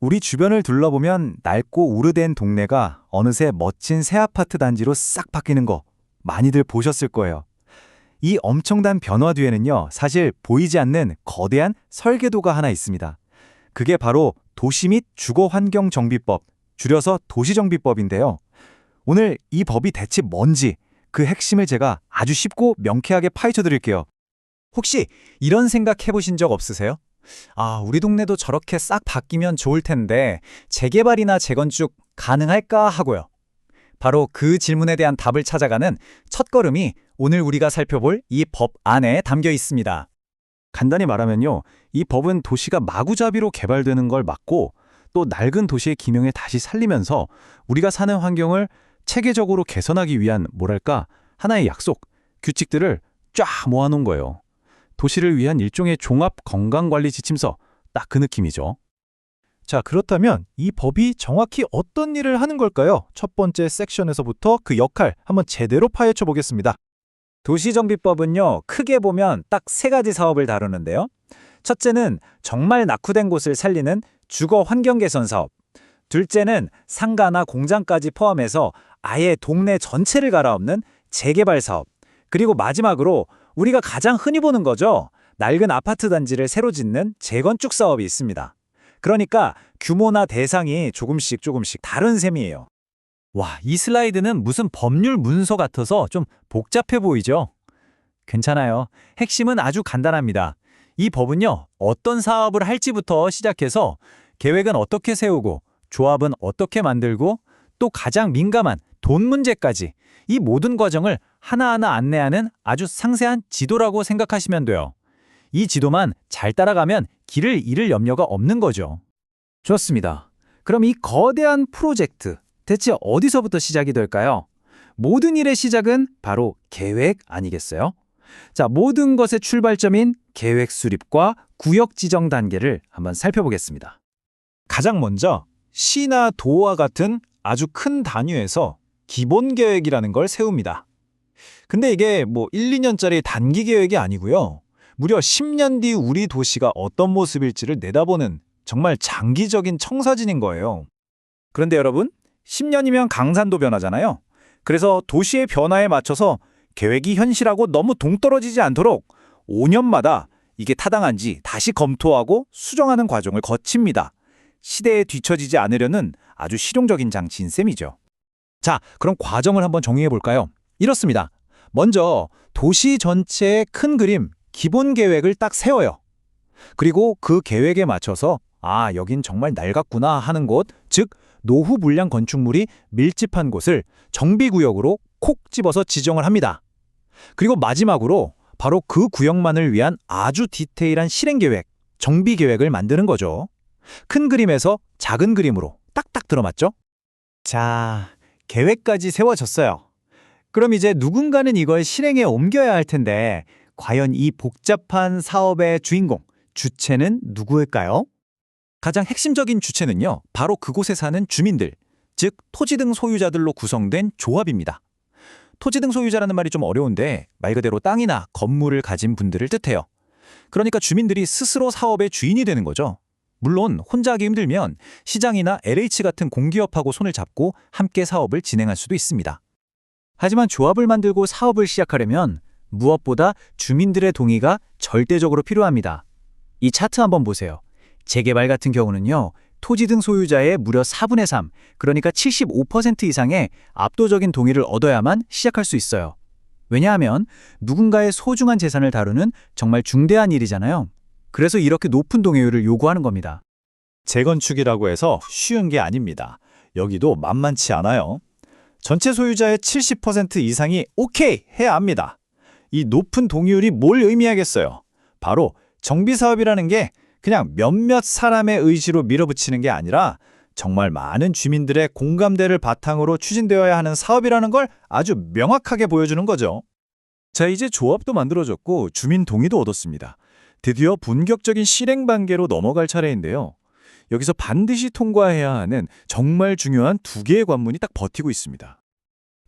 우리 주변을 둘러보면 낡고 오래된 동네가 어느새 멋진 새 아파트 단지로 싹 바뀌는 거 많이들 보셨을 거예요. 이 엄청난 변화 뒤에는요, 사실 보이지 않는 거대한 설계도가 하나 있습니다. 그게 바로 도시 및 주거 환경 정비법, 줄여서 도시정비법인데요. 오늘 이 법이 대체 뭔지 그 핵심을 제가 아주 쉽고 명쾌하게 파헤쳐 드릴게요. 혹시 이런 생각 해보신 적 없으세요? 아, 우리 동네도 저렇게 싹 바뀌면 좋을 텐데 재개발이나 재건축 가능할까 하고요. 바로 그 질문에 대한 답을 찾아가는 첫걸음이 오늘 우리가 살펴볼 이 법 안에 담겨 있습니다. 간단히 말하면요, 이 법은 도시가 마구잡이로 개발되는 걸 막고 또 낡은 도시의 기능을 다시 살리면서 우리가 사는 환경을 체계적으로 개선하기 위한 뭐랄까 하나의 약속, 규칙들을 쫙 모아놓은 거예요. 도시를 위한 일종의 종합 건강관리 지침서, 딱 그 느낌이죠. 자, 그렇다면 이 법이 정확히 어떤 일을 하는 걸까요? 첫 번째 섹션에서부터 그 역할 한번 제대로 파헤쳐 보겠습니다. 도시정비법은요, 크게 보면 딱 세 가지 사업을 다루는데요. 첫째는 정말 낙후된 곳을 살리는 주거 환경 개선 사업. 둘째는 상가나 공장까지 포함해서 아예 동네 전체를 갈아엎는 재개발 사업. 그리고 마지막으로 우리가 가장 흔히 보는 거죠. 낡은 아파트 단지를 새로 짓는 재건축 사업이 있습니다. 그러니까 규모나 대상이 조금씩 다른 셈이에요. 와, 이 슬라이드는 무슨 법률 문서 같아서 좀 복잡해 보이죠? 괜찮아요. 핵심은 아주 간단합니다. 이 법은요, 어떤 사업을 할지부터 시작해서 계획은 어떻게 세우고, 조합은 어떻게 만들고, 또 가장 민감한 돈 문제까지 이 모든 과정을 하나하나 안내하는 아주 상세한 지도라고 생각하시면 돼요. 이 지도만 잘 따라가면 길을 잃을 염려가 없는 거죠. 좋습니다. 그럼 이 거대한 프로젝트, 대체 어디서부터 시작이 될까요? 모든 일의 시작은 바로 계획 아니겠어요? 자, 모든 것의 출발점인 계획 수립과 구역 지정 단계를 한번 살펴보겠습니다. 가장 먼저 시나 도와 같은 아주 큰 단위에서 기본 계획이라는 걸 세웁니다. 근데 이게 1, 2년짜리 단기 계획이 아니고요. 무려 10년 뒤 우리 도시가 어떤 모습일지를 내다보는 정말 장기적인 청사진인 거예요. 그런데 여러분, 10년이면 강산도 변하잖아요. 그래서 도시의 변화에 맞춰서 계획이 현실하고 너무 동떨어지지 않도록 5년마다 이게 타당한지 다시 검토하고 수정하는 과정을 거칩니다. 시대에 뒤처지지 않으려는 아주 실용적인 장치인 셈이죠. 자, 그럼 과정을 한번 정리해 볼까요? 이렇습니다. 먼저 도시 전체의 큰 그림, 기본 계획을 딱 세워요. 그리고 그 계획에 맞춰서 여긴 정말 낡았구나 하는 곳, 즉 노후 불량 건축물이 밀집한 곳을 정비구역으로 콕 집어서 지정을 합니다. 그리고 마지막으로 바로 그 구역만을 위한 아주 디테일한 실행계획, 정비계획을 만드는 거죠. 큰 그림에서 작은 그림으로 딱딱 들어맞죠? 자, 계획까지 세워졌어요. 그럼 이제 누군가는 이걸 실행에 옮겨야 할 텐데 과연 이 복잡한 사업의 주인공, 주체는 누구일까요? 가장 핵심적인 주체는요, 바로 그곳에 사는 주민들, 즉 토지 등 소유자들로 구성된 조합입니다. 토지 등 소유자라는 말이 좀 어려운데 말 그대로 땅이나 건물을 가진 분들을 뜻해요. 그러니까 주민들이 스스로 사업의 주인이 되는 거죠. 물론 혼자 하기 힘들면 시장이나 LH 같은 공기업하고 손을 잡고 함께 사업을 진행할 수도 있습니다. 하지만 조합을 만들고 사업을 시작하려면 무엇보다 주민들의 동의가 절대적으로 필요합니다. 이 차트 한번 보세요. 재개발 같은 경우는요, 토지 등 소유자의 무려 4분의 3, 그러니까 75% 이상의 압도적인 동의를 얻어야만 시작할 수 있어요. 왜냐하면 누군가의 소중한 재산을 다루는 정말 중대한 일이잖아요. 그래서 이렇게 높은 동의율을 요구하는 겁니다. 재건축이라고 해서 쉬운 게 아닙니다. 여기도 만만치 않아요. 전체 소유자의 70% 이상이 오케이 해야 합니다. 이 높은 동의율이 뭘 의미하겠어요? 바로 정비사업이라는 게 그냥 몇몇 사람의 의지로 밀어붙이는 게 아니라 정말 많은 주민들의 공감대를 바탕으로 추진되어야 하는 사업이라는 걸 아주 명확하게 보여주는 거죠. 자, 이제 조합도 만들어졌고 주민 동의도 얻었습니다. 드디어 본격적인 실행 단계로 넘어갈 차례인데요. 여기서 반드시 통과해야 하는 정말 중요한 두 개의 관문이 딱 버티고 있습니다.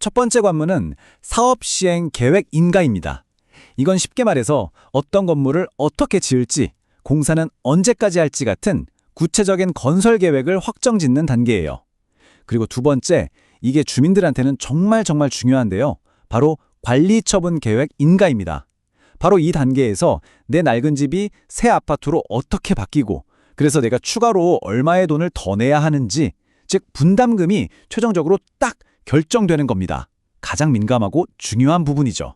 첫 번째 관문은 사업 시행 계획 인가입니다. 이건 쉽게 말해서 어떤 건물을 어떻게 지을지, 공사는 언제까지 할지 같은 구체적인 건설 계획을 확정 짓는 단계예요. 그리고 두 번째, 이게 주민들한테는 정말 중요한데요. 바로 관리 처분 계획 인가입니다. 바로 이 단계에서 내 낡은 집이 새 아파트로 어떻게 바뀌고, 그래서 내가 추가로 얼마의 돈을 더 내야 하는지, 즉 분담금이 최종적으로 딱 결정되는 겁니다. 가장 민감하고 중요한 부분이죠.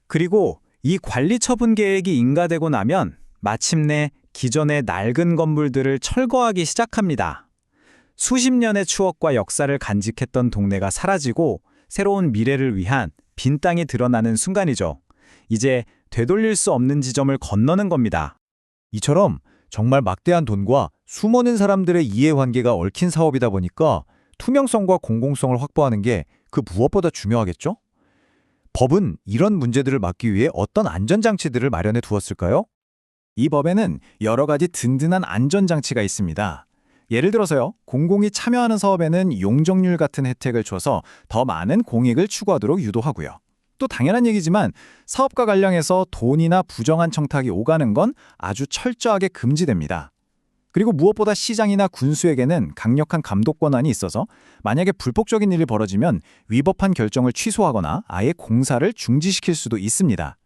그리고 이 관리 처분 계획이 인가되고 나면 마침내 기존의 낡은 건물들을 철거하기 시작합니다. 수십 년의 추억과 역사를 간직했던 동네가 사라지고 새로운 미래를 위한 빈 땅이 드러나는 순간이죠. 이제 되돌릴 수 없는 지점을 건너는 겁니다. 이처럼 정말 막대한 돈과 수많은 사람들의 이해관계가 얽힌 사업이다 보니까 투명성과 공공성을 확보하는 게 그 무엇보다 중요하겠죠? 법은 이런 문제들을 막기 위해 어떤 안전장치들을 마련해 두었을까요? 이 법에는 여러 가지 든든한 안전장치가 있습니다. 예를 들어서요, 공공이 참여하는 사업에는 용적률 같은 혜택을 줘서 더 많은 공익을 추구하도록 유도하고요. 또 당연한 얘기지만 사업과 관련해서 돈이나 부정한 청탁이 오가는 건 아주 철저하게 금지됩니다. 그리고 무엇보다 시장이나 군수에게는 강력한 감독 권한이 있어서 만약에 불법적인 일이 벌어지면 위법한 결정을 취소하거나 아예 공사를 중지시킬 수도 있습니다.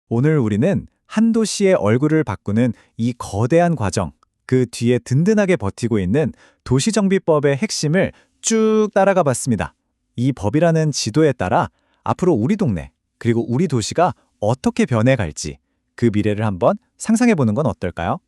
오늘 우리는 한 도시의 얼굴을 바꾸는 이 거대한 과정, 그 뒤에 든든하게 버티고 있는 도시정비법의 핵심을 쭉 따라가 봤습니다. 이 법이라는 지도에 따라 앞으로 우리 동네, 그리고 우리 도시가 어떻게 변해갈지 그 미래를 한번 상상해 보는 건 어떨까요?